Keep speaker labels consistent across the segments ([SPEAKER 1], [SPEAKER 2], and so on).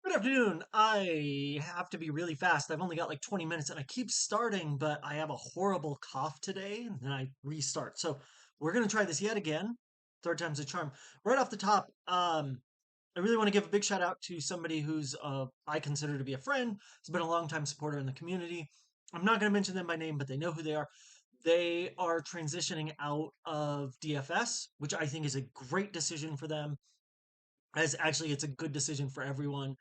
[SPEAKER 1] Good afternoon. I have to be really fast. I've only got like 20 minutes and I keep starting, but I have a horrible cough today and then I restart. So we're going to try this yet again. Third time's a charm. Right off the top, I really want to give a big shout out to somebody who's I consider to be a friend. Has been a longtime supporter in the community. I'm not going to mention them by name, but they know who they are. They are transitioning out of DFS, which I think is a great decision for them, as actually it's a good decision for everyone.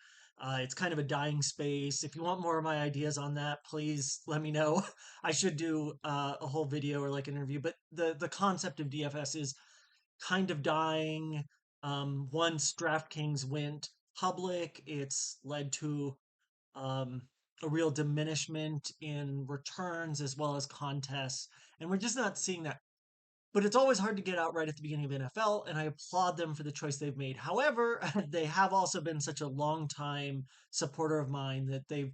[SPEAKER 1] It's kind of a dying space. If you want more of my ideas on that, please let me know. I should do a whole video or like an interview, but the concept of DFS is kind of dying. Once DraftKings went public, it's led to um, a real diminishment in returns as well as contests, and we're just not seeing that, but it's always hard to get out right at the beginning of NFL, and I applaud them for the choice they've made. However, they have also been such a long time supporter of mine that they've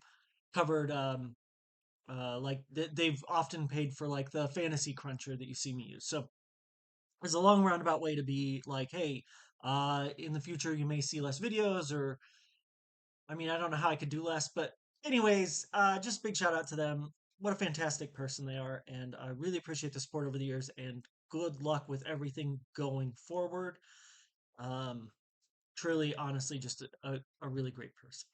[SPEAKER 1] covered they've often paid for like the fantasy cruncher that you see me use. So it's a long roundabout way to be like, hey, in the future you may see less videos, or I mean, I don't know how I could do less, but anyways, just big shout out to them. What a fantastic person they are, and I really appreciate the support over the years. And good luck with everything going forward. Um, Truly, honestly, just a really great person.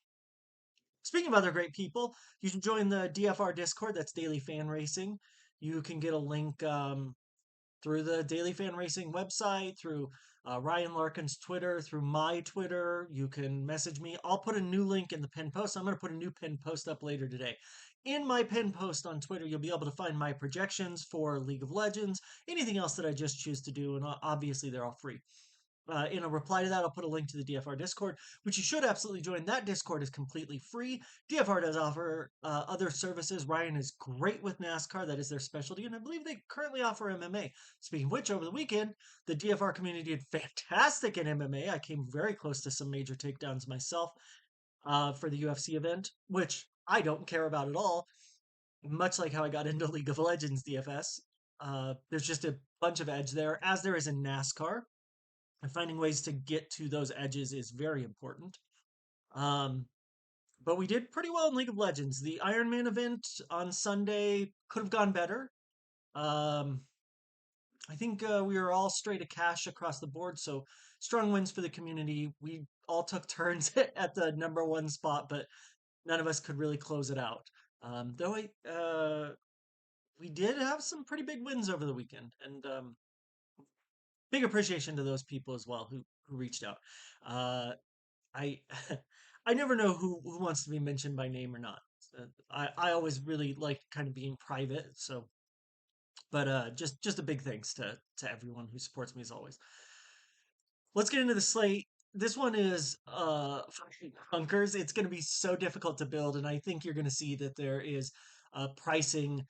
[SPEAKER 1] Speaking of other great people, you should join the DFR Discord. That's Daily Fan Racing. You can get a link through the Daily Fan Racing website, through Ryan Larkin's Twitter, through my Twitter. You can message me. I'll put a new link in the pinned post. I'm going to put a new pinned post up later today. In my pinned post on Twitter, you'll be able to find my projections for League of Legends, anything else that I just choose to do, and obviously they're all free. In a reply to that, I'll put a link to the DFR Discord, which you should absolutely join. That Discord is completely free. DFR does offer other services. Ryan is great with NASCAR. That is their specialty. And I believe they currently offer MMA. Speaking of which, over the weekend, the DFR community did fantastic in MMA. I came very close to some major takedowns myself for the UFC event, which I don't care about at all. Much like how I got into League of Legends DFS. There's just a bunch of edge there, as there is in NASCAR, and finding ways to get to those edges is very important. Um, but we did pretty well in League of Legends. The Iron Man event on Sunday could have gone better. Um, I think we were all straight to cash across the board, so strong wins for the community. We all took turns at the number one spot, but none of us could really close it out. Though we did have some pretty big wins over the weekend, and big appreciation to those people as well who reached out. Uh, I I never know who wants to be mentioned by name or not. I always really like kind of being private. So, but just a big thanks to everyone who supports me as always. Let's get into the slate. This one is fucking bunkers. It's going to be so difficult to build, and I think you're going to see that there is a pricing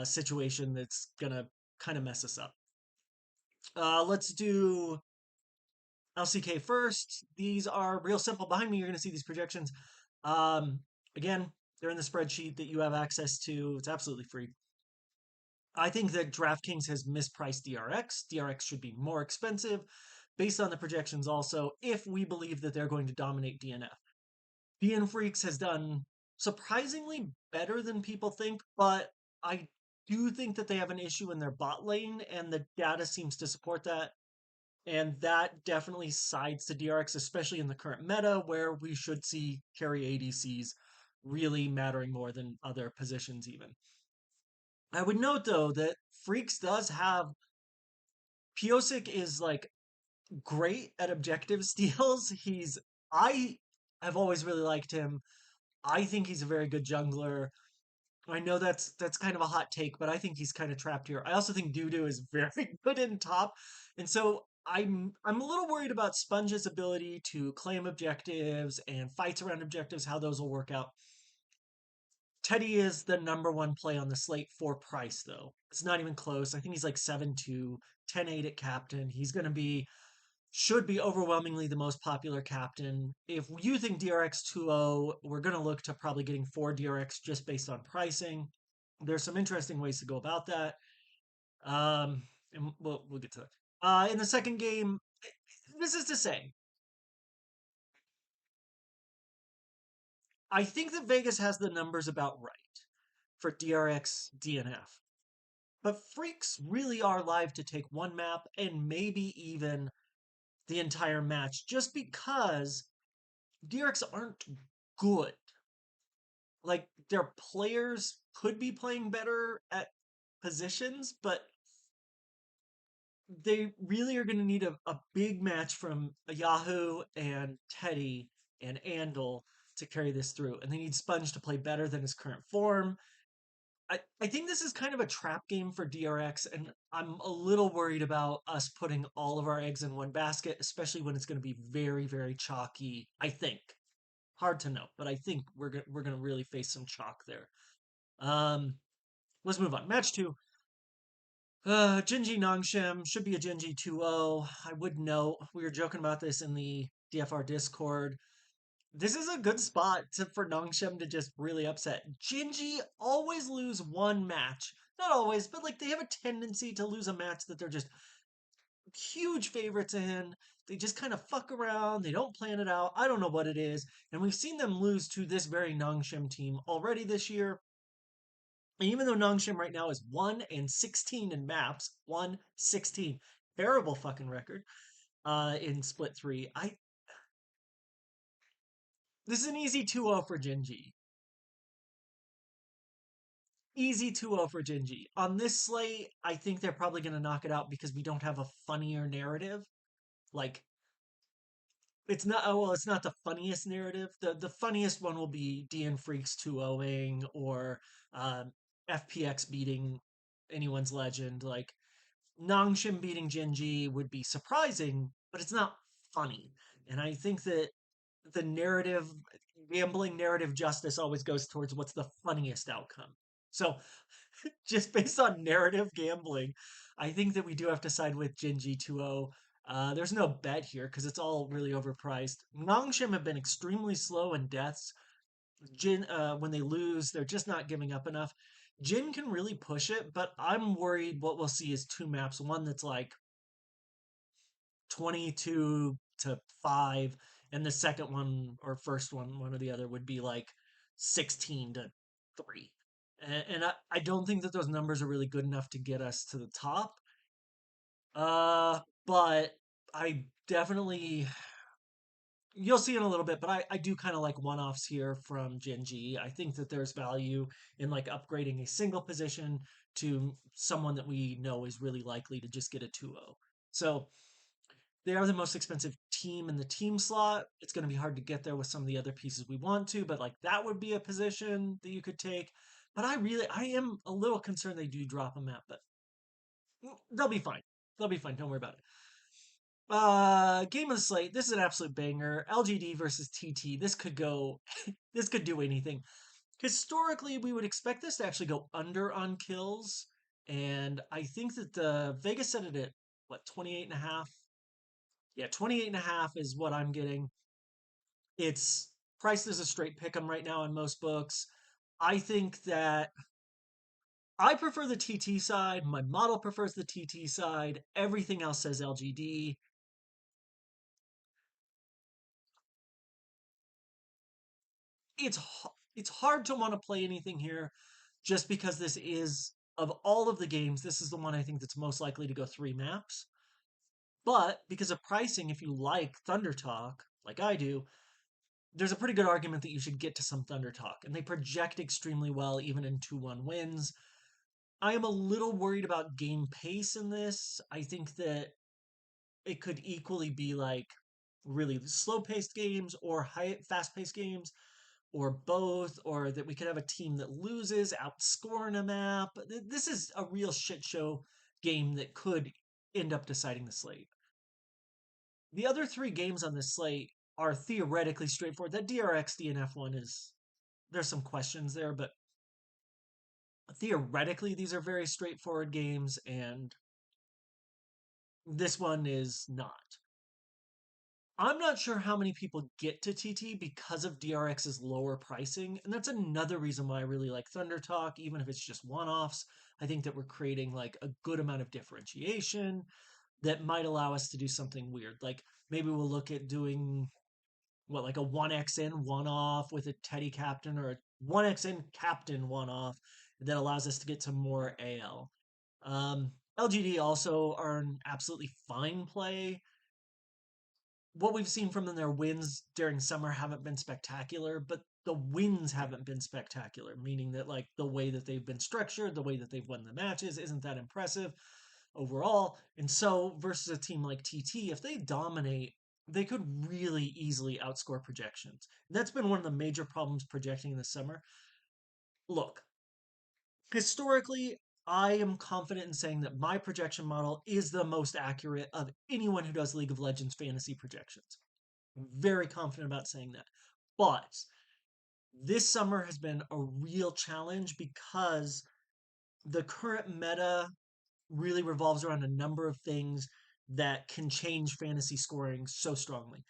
[SPEAKER 1] situation that's going to kind of mess us up. Let's do LCK first. These are real simple. Behind me, you're going to see these projections. Um, Again, they're in the spreadsheet that you have access to. It's absolutely free. I think that DraftKings has mispriced DRX. DRX should be more expensive based on the projections also, if we believe that they're going to dominate DNF. DN Freaks has done surprisingly better than people think, but I do think that they have an issue in their bot lane, and the data seems to support that. And that definitely sides to DRX, especially in the current meta where we should see carry ADCs really mattering more than other positions, even. I would note though that Freaks does have Piosik is like great at objective steals. I have always really liked him. I think he's a very good jungler. I know that's kind of a hot take, but I think he's kind of trapped here. I also think Dudu is very good in top, and so I'm a little worried about Sponge's ability to claim objectives and fights around objectives, how those will work out. Teddy is the number one play on the slate for price, though. It's not even close. I think he's like 7-2, 10-8 at captain. He's going to be should be overwhelmingly the most popular captain. If you think DRX 2.0, we're going to look to probably getting 4 DRX just based on pricing. There's some interesting ways to go about that. And we'll get to that. In the second game, this is to say, I think that Vegas has the numbers about right for DRX DNF. But Freaks really are live to take one map and maybe even the entire match just because DRX aren't good. Like their players could be playing better at positions, but they really are going to need a big match from Yahoo and Teddy and Andal to carry this through. And they need Sponge to play better than his current form. I think this is kind of a trap game for DRX, and I'm a little worried about us putting all of our eggs in one basket, especially when it's going to be very, very chalky. I think hard to know, but I think we're gonna really face some chalk there. Um, let's move on. Match two. Jinji Nongshim should be a Jinji 2-0. I would note we were joking about this in the DFR Discord. This is a good spot for Nongshim to just really upset. Jinji always lose one match. Not always, but like they have a tendency to lose a match that they're just huge favorites in. They just kind of fuck around. They don't plan it out. I don't know what it is. And we've seen them lose to this very Nongshim team already this year. And even though Nongshim right now is 1-16 in maps, 1-16, terrible fucking record in split three. This is an easy 2-0 for Jinji. Easy 2-0 for Jinji. On this slate, I think they're probably going to knock it out because we don't have a funnier narrative. Like, it's not, oh, well, it's not the funniest narrative. The funniest one will be DN Freaks 2-0ing or um, FPX beating anyone's legend. Like, Nongshim beating Jinji would be surprising, but it's not funny. And I think that the narrative, gambling narrative justice always goes towards what's the funniest outcome. So just based on narrative gambling, I think that we do have to side with Jinji 2-0. There's no bet here because it's all really overpriced. Nongshim have been extremely slow in deaths. When they lose, they're just not giving up enough. Jin can really push it, but I'm worried what we'll see is two maps. One that's like 22 to 5, and the second one or first one or the other would be like 16 to 3. And I don't think that those numbers are really good enough to get us to the top. But I definitely you'll see in a little bit, but I do kind of like one-offs here from Genji. I think that there's value in like upgrading a single position to someone that we know is really likely to just get a 2-0. So they are the most expensive team in the team slot. It's going to be hard to get there with some of the other pieces we want to, but like that would be a position that you could take. But I am a little concerned they do drop a map, but they'll be fine. They'll be fine. Don't worry about it. Game of the slate. This is an absolute banger. LGD versus TT. This could go. This could do anything. Historically, we would expect this to actually go under on kills, and I think that the Vegas set it at what 28 and a half. Yeah, 28 and a half is what I'm getting. It's priced as a straight pick 'em right now in most books. I think that I prefer the TT side. My model prefers the TT side. Everything else says LGD. It's it's hard to want to play anything here just because this is of all of the games, this is the one I think that's most likely to go 3 maps. But because of pricing, if you like Thunder Talk, like I do, there's a pretty good argument that you should get to some Thunder Talk. And they project extremely well, even in 2-1 wins. I am a little worried about game pace in this. I think that it could equally be like really slow paced games or high fast paced games or both, or that we could have a team that loses, outscoring a map. This is a real shit show game that could end up deciding the slate. The other 3 games on this slate are theoretically straightforward. That DRX DNF one is there's some questions there, but theoretically these are very straightforward games, and this one is not. I'm not sure how many people get to TT because of DRX's lower pricing, and that's another reason why I really like Thunder Talk, even if it's just one-offs. I think that we're creating like a good amount of differentiation that might allow us to do something weird. Like maybe we'll look at doing what, like a 1x in, one off with a Teddy captain, or a 1x in captain one off that allows us to get to more AL. LGD also are an absolutely fine play. What we've seen from them, their wins during summer haven't been spectacular, but the wins haven't been spectacular, meaning that like the way that they've been structured, the way that they've won the matches isn't that impressive overall. And so versus a team like TT, if they dominate, they could really easily outscore projections. And that's been one of the major problems projecting this summer. Look, historically, I am confident in saying that my projection model is the most accurate of anyone who does League of Legends fantasy projections. I'm very confident about saying that. But this summer has been a real challenge because the current meta really revolves around a number of things that can change fantasy scoring so strongly.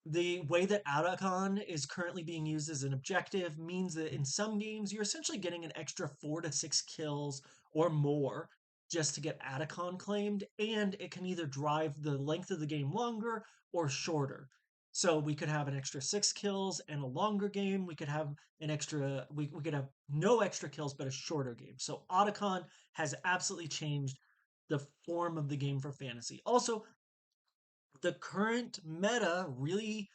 [SPEAKER 1] The way that Adacon is currently being used as an objective means that in some games you're essentially getting an extra 4 to 6 kills or more just to get Adacon claimed, and it can either drive the length of the game longer or shorter. So we could have an extra 6 kills and a longer game. We could have we could have no extra kills but a shorter game. So Otacon has absolutely changed the form of the game for fantasy. Also, the current meta really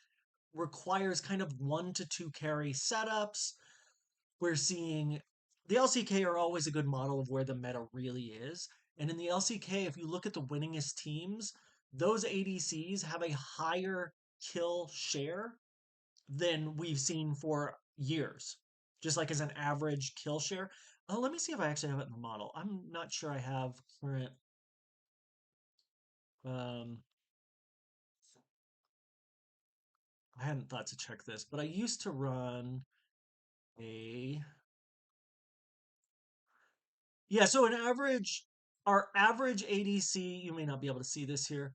[SPEAKER 1] requires kind of 1 to 2 carry setups. We're seeing the LCK are always a good model of where the meta really is. And in the LCK, if you look at the winningest teams, those ADCs have a higher kill share than we've seen for years, just like as an average kill share. Let me see if I actually have it in the model. I'm not sure I have current. Um, I hadn't thought to check this, but I used to run a yeah, so our average ADC, you may not be able to see this here,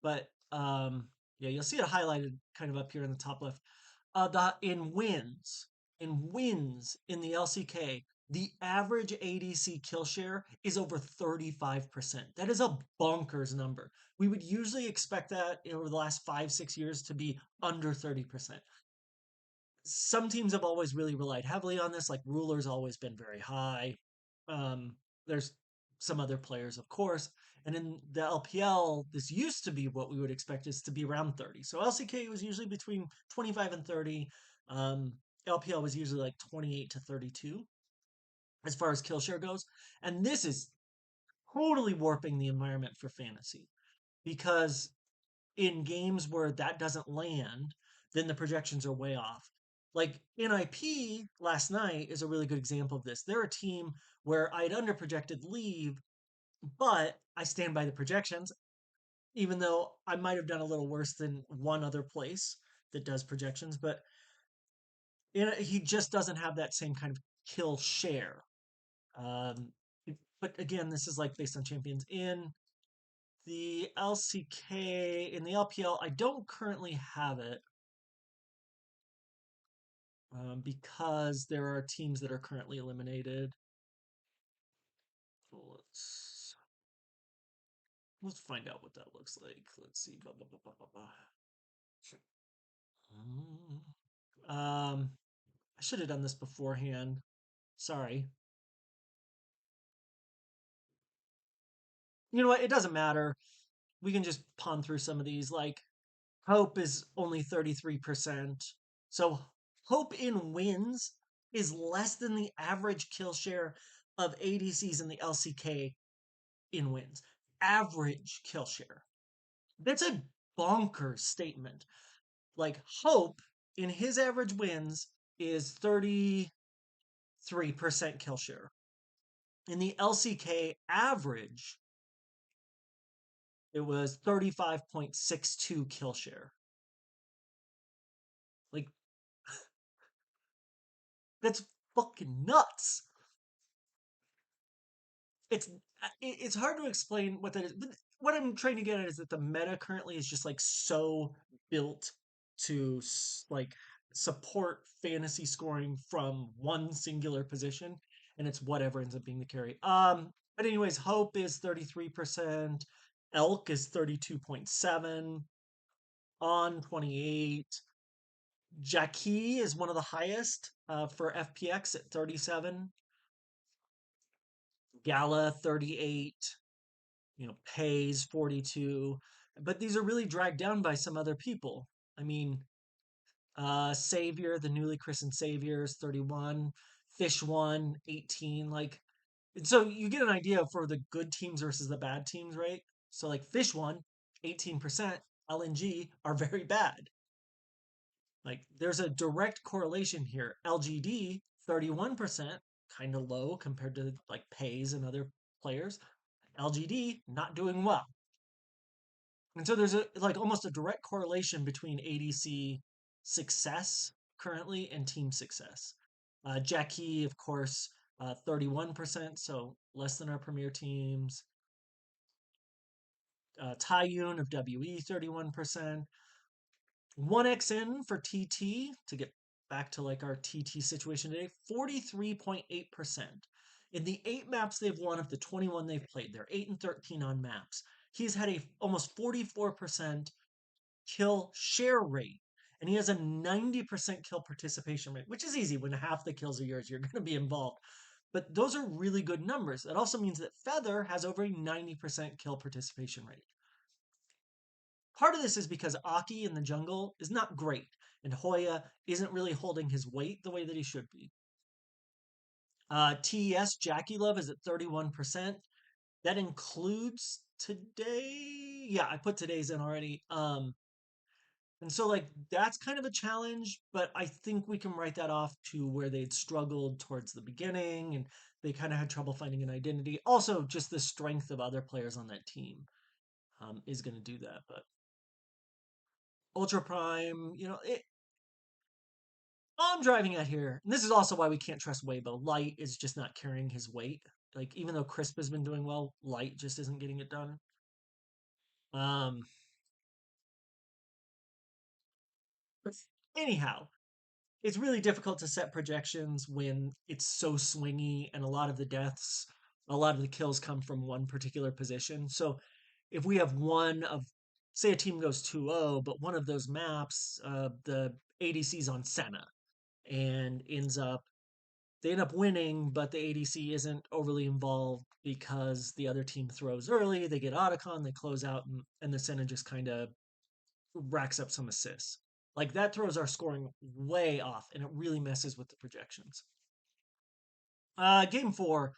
[SPEAKER 1] but yeah, you'll see it highlighted kind of up here in the top left. The in wins in the LCK, the average ADC kill share is over 35%. That is a bonkers number. We would usually expect that over the last 5, 6 years to be under 30%. Some teams have always really relied heavily on this, like Ruler's always been very high. Um, there's some other players, of course. And in the LPL, this used to be what we would expect is to be around 30. So LCK was usually between 25 and 30. Um, LPL was usually like 28 to 32 as far as kill share goes. And this is totally warping the environment for fantasy because in games where that doesn't land, then the projections are way off. Like NIP last night is a really good example of this. They're a team where I'd underprojected leave, but I stand by the projections, even though I might have done a little worse than one other place that does projections. But he just doesn't have that same kind of kill share. Um, but again, this is like based on champions in the LCK. In the LPL, I don't currently have it because there are teams that are currently eliminated. Let's find out what that looks like. Let's see. Blah, blah, blah, blah, blah, blah. I should have done this beforehand. Sorry. You know what? It doesn't matter. We can just pawn through some of these. Like Hope is only 33%. So Hope in wins is less than the average kill share of ADCs in the LCK in wins. Average kill share. That's a bonkers statement. Like Hope in his average wins is 33% kill share. In the LCK average, it was 35.62 kill share. Like that's fucking nuts. it's it's hard to explain what that is. But what I'm trying to get at is that the meta currently is just like so built to like support fantasy scoring from one singular position, and it's whatever ends up being the carry. But anyways, Hope is 33%, Elk is 32.7, On 28. Jackie is one of the highest for FPX at 37. Gala 38. Pays 42. But these are really dragged down by some other people. I mean, Savior, the newly christened Savior is 31. Fish one 18. Like, so you get an idea for the good teams versus the bad teams, right? So like Fish one 18%, LNG are very bad. Like there's a direct correlation here. LGD 31%, kind of low compared to like Pays and other players. LGD not doing well. And so there's a like almost a direct correlation between ADC success currently and team success. Jackie, of course, 31%, so less than our premier teams. Taiyun of WE, 31%. 1XN for TT, to get back to like our TT situation today, 43.8%. In the 8 maps they've won of the 21 they've played, they're 8 and 13 on maps. He's had a almost 44% kill share rate. And he has a 90% kill participation rate, which is easy. When half the kills are yours, you're going to be involved. But those are really good numbers. That also means that Feather has over a 90% kill participation rate. Part of this is because Aki in the jungle is not great, and Hoya isn't really holding his weight the way that he should be. TES Jackie Love is at 31%. That includes today. Yeah, I put today's in already. And so like that's kind of a challenge, but I think we can write that off to where they'd struggled towards the beginning and they kind of had trouble finding an identity. Also, just the strength of other players on that team is going to do that. But Ultra Prime, all I'm driving at here, and this is also why we can't trust Weibo. Light is just not carrying his weight. Like even though Crisp has been doing well, Light just isn't getting it done. Um, but anyhow, it's really difficult to set projections when it's so swingy and a lot of the deaths, a lot of the kills come from one particular position. So if we have one of, say a team goes 2-0, but one of those maps, the ADC's on Senna and they end up winning, but the ADC isn't overly involved because the other team throws early, they get Otacon, they close out, and the Senna just kind of racks up some assists. Like that throws our scoring way off and it really messes with the projections. Game four,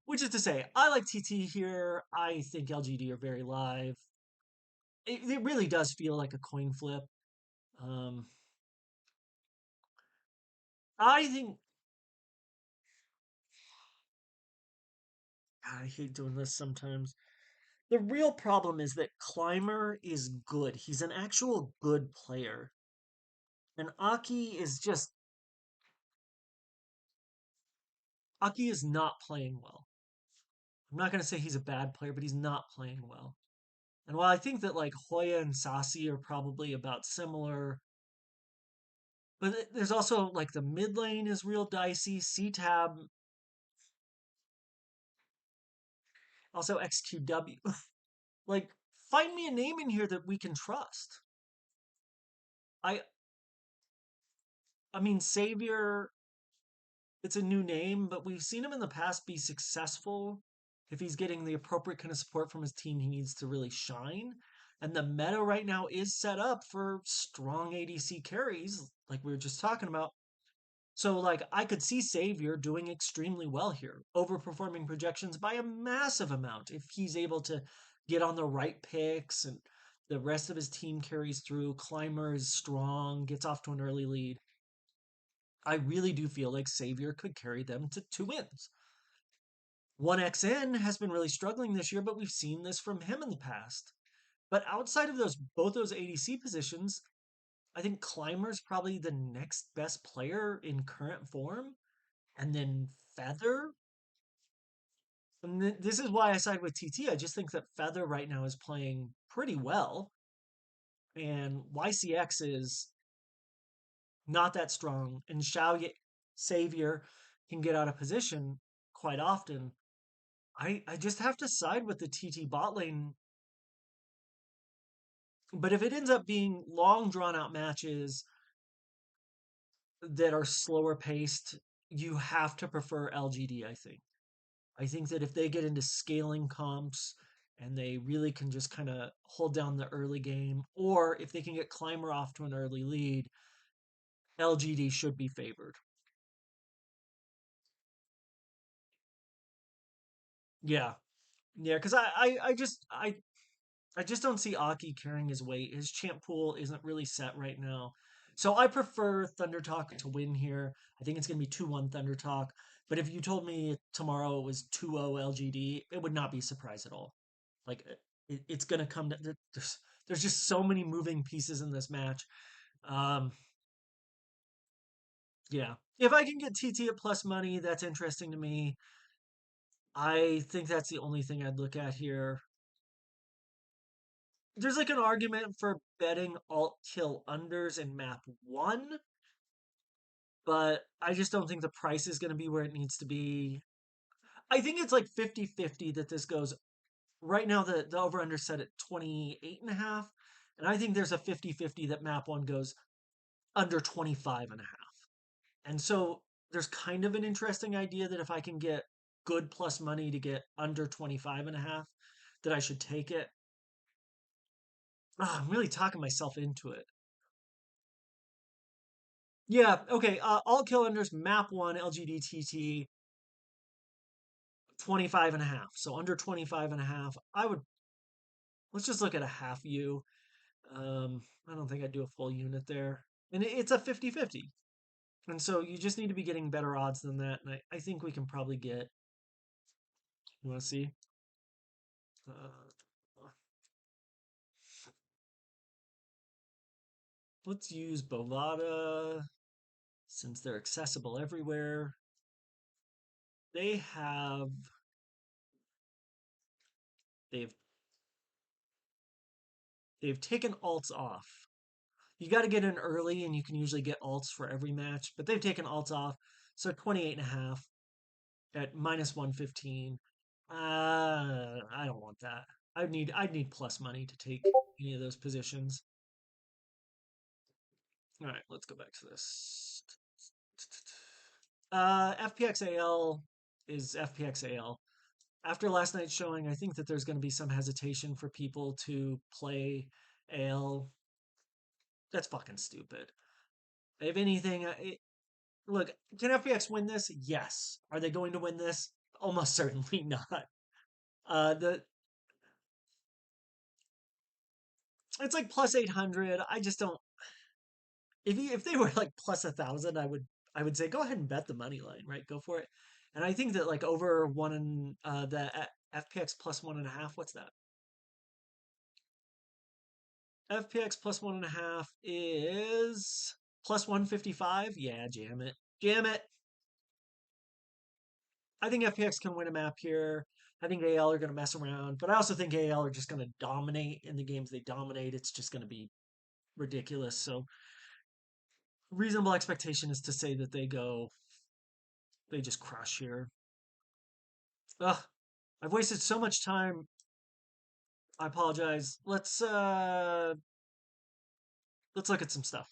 [SPEAKER 1] which is to say, I like TT here. I think LGD are very live. It really does feel like a coin flip. Um, I think I hate doing this sometimes. The real problem is that Climber is good. He's an actual good player. And Aki is not playing well. I'm not going to say he's a bad player, but he's not playing well. And while I think that like Hoya and Sasi are probably about similar, but there's also like the mid lane is real dicey. C-Tab, also XQW. Like, find me a name in here that we can trust. I I mean Savior, it's a new name, but we've seen him in the past be successful. If he's getting the appropriate kind of support from his team, he needs to really shine. And the meta right now is set up for strong ADC carries, like we were just talking about. So, like, I could see Savior doing extremely well here, overperforming projections by a massive amount if he's able to get on the right picks and the rest of his team carries through. Climber is strong, gets off to an early lead. I really do feel like Savior could carry them to 2 wins. 1XN has been really struggling this year, but we've seen this from him in the past. But outside of both those ADC positions, I think Climber's probably the next best player in current form. And then Feather. And this is why I side with TT. I just think that Feather right now is playing pretty well. And YCX is not that strong. And Savior can get out of position quite often. I just have to side with the TT bot lane But if it ends up being long drawn out matches that are slower paced, you have to prefer LGD, I think. I think that if they get into scaling comps and they really can just kind of hold down the early game, or if they can get Climber off to an early lead, LGD should be favored. Yeah. Yeah, because I just don't see Aki carrying his weight. His champ pool isn't really set right now. So I prefer Thunder Talk to win here. I think it's going to be 2-1 Thunder Talk. But if you told me tomorrow it was 2-0 LGD, it would not be a surprise at all. Like it's going to come to, there's just so many moving pieces in this match. Um yeah. If I can get TT at plus money, that's interesting to me. I think that's the only thing I'd look at here. There's like an argument for betting alt kill unders in map one, but I just don't think the price is going to be where it needs to be. I think it's like 50-50 that this goes right now. The over under set at 28 and a half. And I think there's a 50-50 that map one goes under 25 and a half. And so there's kind of an interesting idea that if I can get good plus money to get under 25 and a half, that I should take it. I'm really talking myself into it. Yeah, okay. All kill unders map one LGDTT 25 and a half. So under 25 and a half. I would let's just look at a half U. I don't think I'd do a full unit there. And it's a 50-50. And so you just need to be getting better odds than that. And I think we can probably get, you want to see? Uh, let's use Bovada since they're accessible everywhere. They have, they've, they've taken alts off. You got to get in early and you can usually get alts for every match, but they've taken alts off. So 28 and a half at minus 115. I don't want that. I'd need plus money to take any of those positions. All right, let's go back to this. FPXAL is FPXAL. After last night's showing, I think that there's going to be some hesitation for people to play AL. That's fucking stupid. If anything, look, can FPX win this? Yes. Are they going to win this? Almost certainly not. The It's like plus 800. I just don't. If they were like plus 1,000, I would say go ahead and bet the money line, right? Go for it. And I think that like over one and FPX plus 1.5. What's that? FPX plus 1.5 is plus 155. Yeah, jam it, jam it. I think FPX can win a map here. I think AL are going to mess around, but I also think AL are just going to dominate in the games they dominate. It's just going to be ridiculous. So reasonable expectation is to say that they just crush here. Ugh, I've wasted so much time. I apologize. Let's look at some stuff.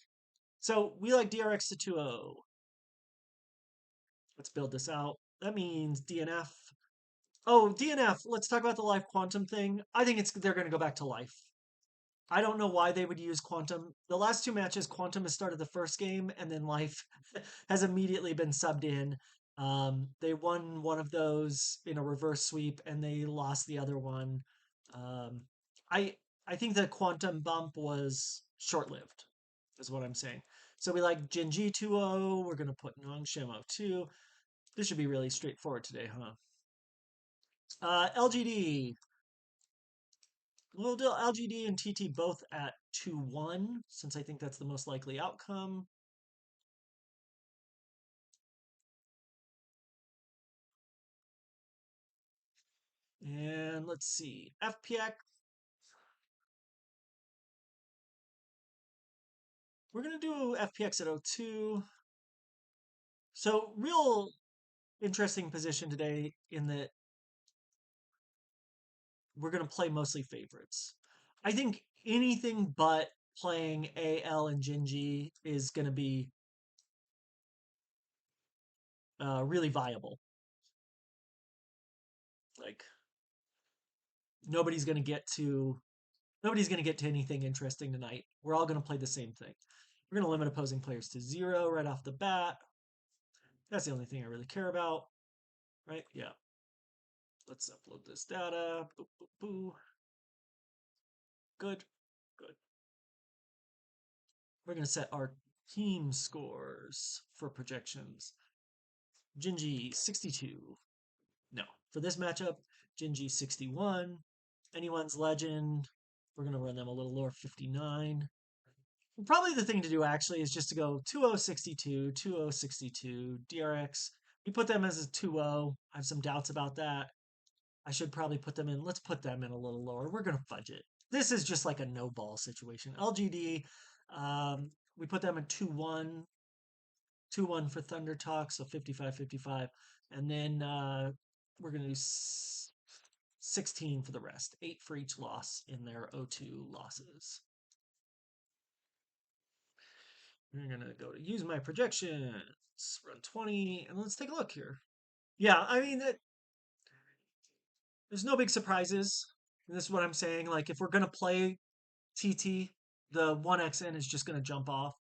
[SPEAKER 1] So we like DRX to 2-0. Let's build this out. That means DNF. Oh, DNF. Let's talk about the life quantum thing. I think they're going to go back to life. I don't know why they would use quantum. The last two matches, quantum has started the first game, and then life has immediately been subbed in. They won one of those in a reverse sweep, and they lost the other one. Um, I I think the quantum bump was short lived, is what I'm saying. So we like Genji 2-0. We're gonna put Nong Shimo 2. This should be really straightforward today, huh? LGD. We'll do LGD and TT both at 2-1, since I think that's the most likely outcome. And let's see. FPX. We're going to do FPX at 02. So, real interesting position today in that we're going to play mostly favorites. I think anything but playing AL and Genji is going to be really viable. Like nobody's going to get to nobody's going to get to anything interesting tonight. We're all going to play the same thing. We're going to limit opposing players to 0 right off the bat. That's the only thing I really care about, right? Yeah. Let's upload this data. Boo, boo, boo. Good, good. We're going to set our team scores for projections. Genji 62. No. For this matchup, Genji 61. Anyone's legend. We're going to run them a little lower, 59. Probably the thing to do actually is just to go 2062, 2062, DRX. We put them as a 2-0. I have some doubts about that. I should probably put them in. Let's put them in a little lower. We're going to fudge it. This is just like a no ball situation. LGD, we put them in 2-1, 2-1 for Thunder Talk, so 55-55. And then we're going to do 16 for the rest, 8 for each loss in their O2 losses. We're going to go to use my projections, run 20, and let's take a look here. Yeah, I mean, there's no big surprises. And this is what I'm saying. Like, if we're going to play TT, the 1XN is just going to jump off.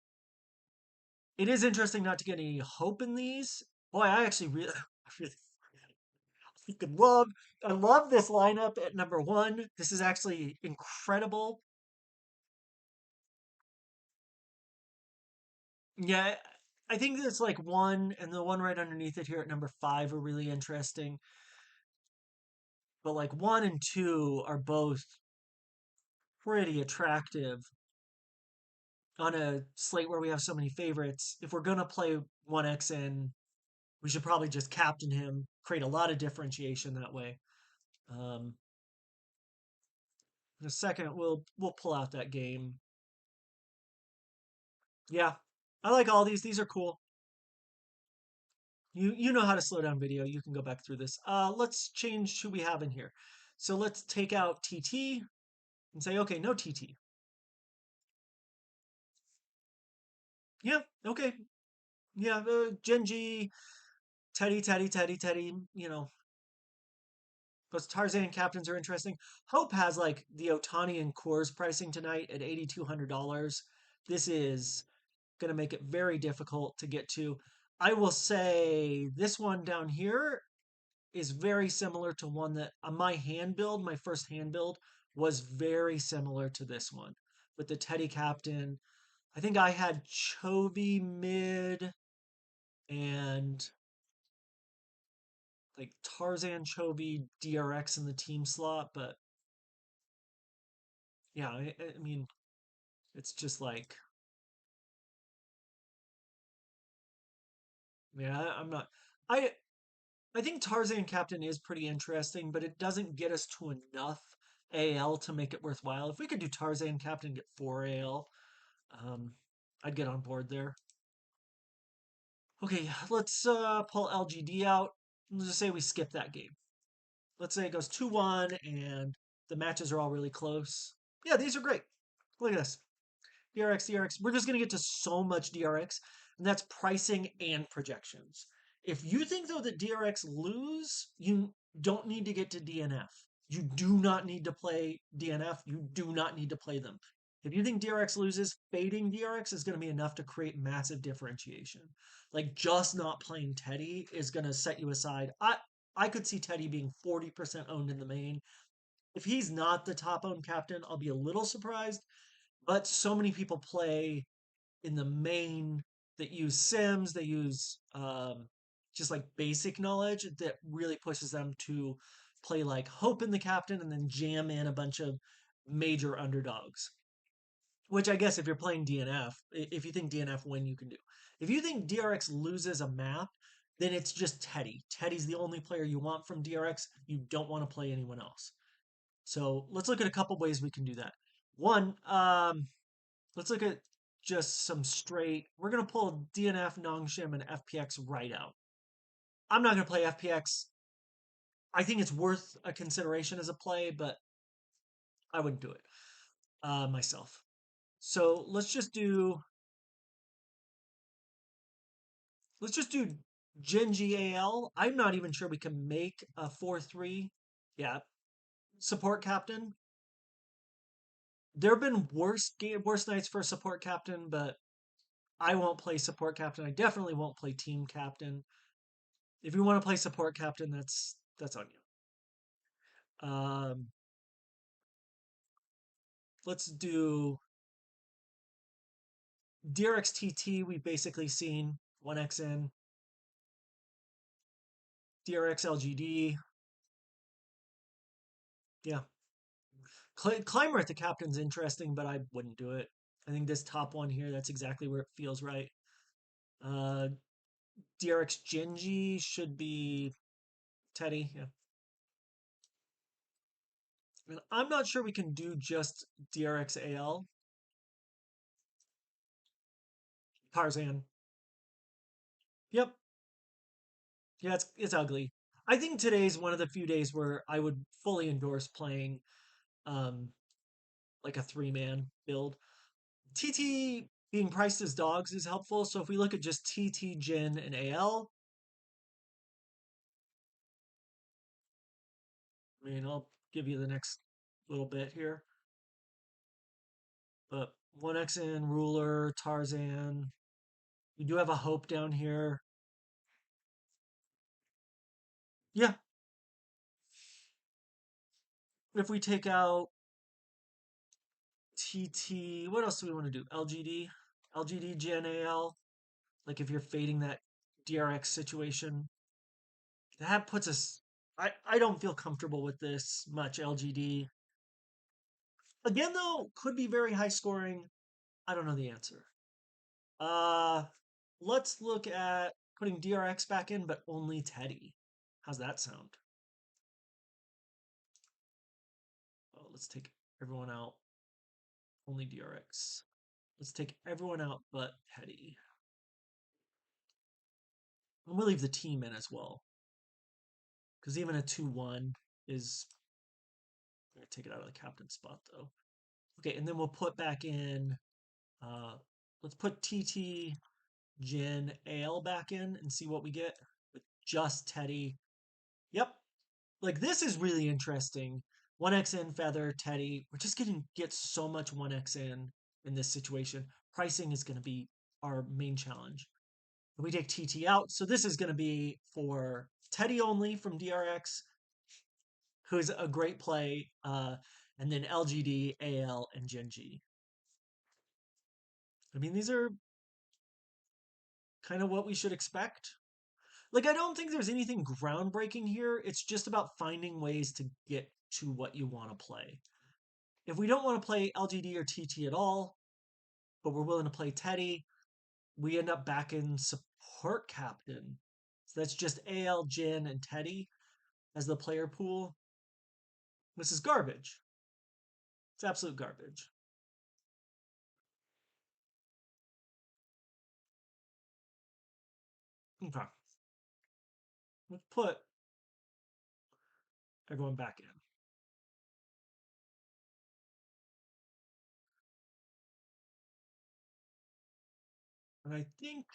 [SPEAKER 1] It is interesting not to get any hope in these. Boy, I actually really, really freaking I love this lineup at number 1. This is actually incredible. Yeah, I think there's like 1 and the one right underneath it here at number 5 are really interesting. But like 1 and 2 are both pretty attractive on a slate where we have so many favorites. If we're going to play 1XN, we should probably just captain him, create a lot of differentiation that way. Um, in a second, we'll pull out that game. Yeah, I like all these. These are cool. You know how to slow down video. You can go back through this. Let's change who we have in here. So let's take out TT and say, okay, no TT. Yeah, okay. Yeah, Genji, Teddy. You know, those Tarzan captains are interesting. Hope has like the Otani and Coors pricing tonight at $8,200. This is going to make it very difficult to get to. I will say this one down here is very similar to one that my hand build, my first hand build, was very similar to this one with the Teddy Captain. I think I had Chovy mid and like Tarzan Chovy DRX in the team slot, but yeah, I mean, it's just like, yeah, I'm not. I I think Tarzan Captain is pretty interesting, but it doesn't get us to enough AL to make it worthwhile. If we could do Tarzan Captain, get 4 AL, um, I'd get on board there. Okay, let's pull LGD out. Let's just say we skip that game. Let's say it goes 2-1 and the matches are all really close. Yeah, these are great. Look at this. DRX. We're just going to get to so much DRX, and that's pricing and projections. If you think, though, that DRX lose, you don't need to get to DNF. You do not need to play DNF. You do not need to play them. If you think DRX loses, fading DRX is going to be enough to create massive differentiation. Like just not playing Teddy is going to set you aside. I could see Teddy being 40% owned in the main. If he's not the top owned captain, I'll be a little surprised. But so many people play in the main that use Sims, they use just like basic knowledge that really pushes them to play like Hope in the captain and then jam in a bunch of major underdogs. Which I guess if you're playing DNF, if you think DNF win, you can do. If you think DRX loses a map, then it's just Teddy. Teddy's the only player you want from DRX. You don't want to play anyone else. So let's look at a couple ways we can do that. One, let's look at just some straight. We're going to pull DNF, Nongshim, and FPX right out. I'm not going to play FPX. I think it's worth a consideration as a play, but I wouldn't do it. Myself. So let's just do Genji AL. I'm not even sure we can make a 4-3. Yeah, support captain. There have been worse nights for support captain, but I won't play support captain. I definitely won't play team captain. If you want to play support captain, that's on you. Let's do DRX we've basically seen 1XN, DRX LGD. Yeah. Climber at the captain's interesting, but I wouldn't do it. I think this top one here, that's exactly where it feels right. Uh, DRX Genji should be Teddy. Yeah. And I'm not sure we can do just DRX AL. Tarzan. Yep. Yeah, it's ugly. I think today's one of the few days where I would fully endorse playing um like a three-man build. TT being priced as dogs is helpful. So if we look at just TT, Jin, and AL, I mean, I'll give you the next little bit here. But 1XN, Ruler, Tarzan. We do have a Hope down here. Yeah. If we take out TT, what else do we want to do? LGD? LGD, Gen AL. Like if you're fading that DRX situation, that puts us. I don't feel comfortable with this much LGD. Again, though, could be very high scoring. I don't know the answer. Uh, let's look at putting DRX back in, but only Teddy. How's that sound? Oh, let's take everyone out. Only DRX. Let's take everyone out but Teddy. And we'll leave the team in as well. Because even a 2-1 is. I'm going to take it out of the captain spot, though. Okay, and then we'll put back in. Uh, let's put TT, Jin, AL back in and see what we get with just Teddy. Yep. Like this is really interesting. 1XN Feather, Teddy. We're just gonna get so much 1XN in this situation. Pricing is gonna be our main challenge. We take TT out, so this is gonna be for Teddy only from DRX, who's a great play, and then LGD, AL, and Genji. I mean, these are kind of what we should expect. Like, I don't think there's anything groundbreaking here. It's just about finding ways to get to what you want to play. If we don't want to play LGD or TT at all, but we're willing to play Teddy, we end up back in support captain. So that's just AL, Jin, and Teddy as the player pool. This is garbage. It's absolute garbage. Okay. Let's put everyone back in. And I think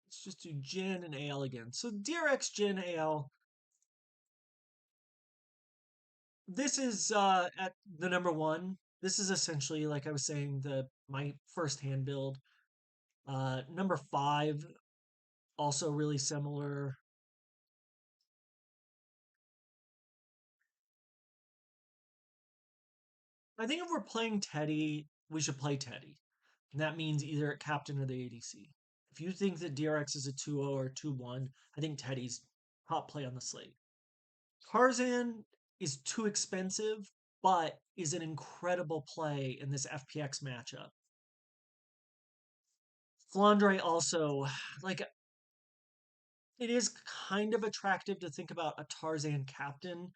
[SPEAKER 1] let's just do Jin and AL again. So DRX, Jin, AL. This is at the number one. This is essentially, like I was saying, the my first hand build. Number five, also really similar. I think if we're playing Teddy, we should play Teddy. And that means either at captain or the ADC. If you think that DRX is a 2-0 or 2-1, I think Teddy's top play on the slate. Tarzan is too expensive, but is an incredible play in this FPX matchup. Flandre also, like, it is kind of attractive to think about a Tarzan captain,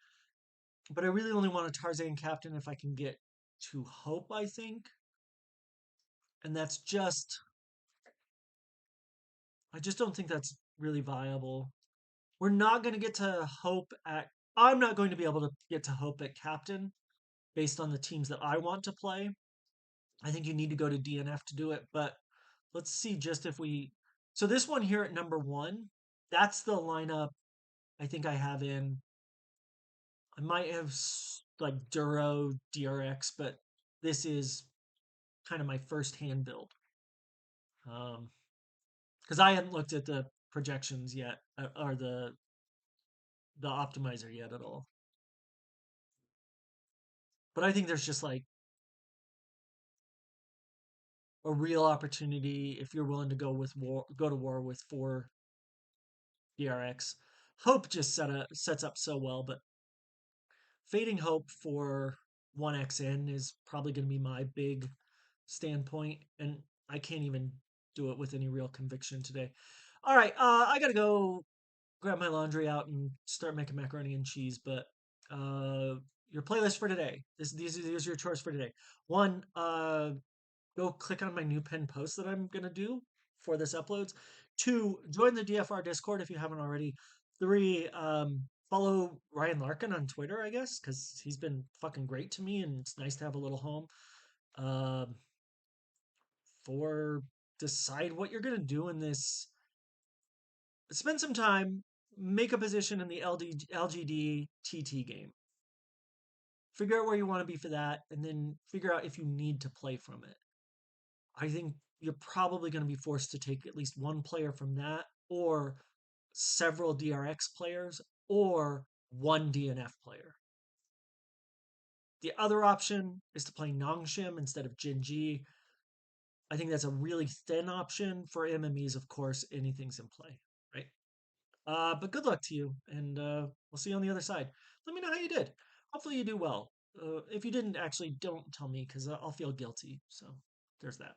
[SPEAKER 1] but I really only want a Tarzan captain if I can get to Hope, I think. And that's just, I just don't think that's really viable. We're not going to get to Hope at, I'm not going to be able to get to Hope at captain. based on the teams that I want to play. I think you need to go to DNF to do it, but let's see just if we. So this one here at number one, that's the lineup I think I have in. I might have like Duro DRX, but this is kind of my first hand build. Because I hadn't looked at the projections yet, or the optimizer yet at all. But I think there's just like a real opportunity if you're willing to go to war with four DRX. Hope just sets up so well, but fading hope for 1XN is probably going to be my big standpoint, and I can't even do it with any real conviction today. All right, I gotta go grab my laundry out and start making macaroni and cheese. But uh, your playlist for today. These are your chores for today. One, go click on my new pinned post that I'm gonna do for this uploads. Two, join the DFR Discord if you haven't already. Three, follow Ryan Larkin on Twitter, I guess, because he's been fucking great to me, and it's nice to have a little home. Um, Four, decide what you're gonna do in this. Spend some time, make a position in the LGD TT game. Figure out where you want to be for that, and then figure out if you need to play from it. I think you're probably going to be forced to take at least one player from that, or several DRX players, or one DNF player. The other option is to play Nongshim instead of Jinji. I think that's a really thin option for MMEs, of course. Anything's in play, right? But good luck to you, and we'll see you on the other side. Let me know how you did. Hopefully, you do well. If you didn't, actually, don't tell me because I'll feel guilty. So there's that.